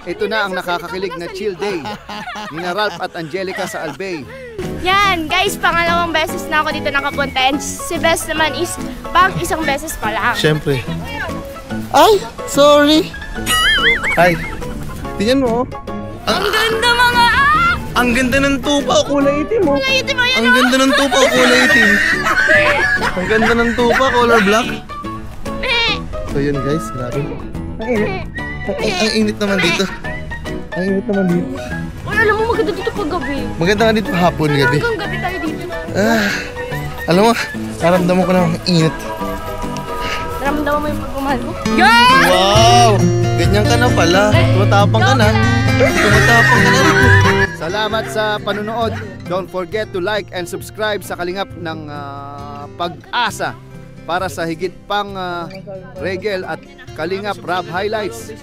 Ito na ang nakakakilig na chill day ni Ralph at Angelica sa Albay. Yan, guys, pangalawang beses na ako dito nakapunta. And si Bes naman is pang isang beses pa lang. Siyempre. Ay, sorry. Ay, tingnan mo. Ang ganda mga Ang ganda ng tupa, kulay itim mo. Kulay itim, ayan, Ang ganda ng tupa, kulay itim. Ang ganda ng tupa, color black. So yun guys, grabe. Ang init. Ang init naman dito. Ang init naman dito. Uy, alam mo maganda dito pag gabi. Maganda nga dito hapon, gabi. Hanggang gabi tayo dito. Alam mo, naramdaman ko na ang init. Naramdaman mo yung pagmamahal mo? Yan! Wow! Ganyan ka na pala. Tumatapang ka na. Tumatapang ka na. Salamat sa panunood. Don't forget to like and subscribe sa Kalingap ng Pag-asa para sa higit pang regel at Kalingap Rap highlights.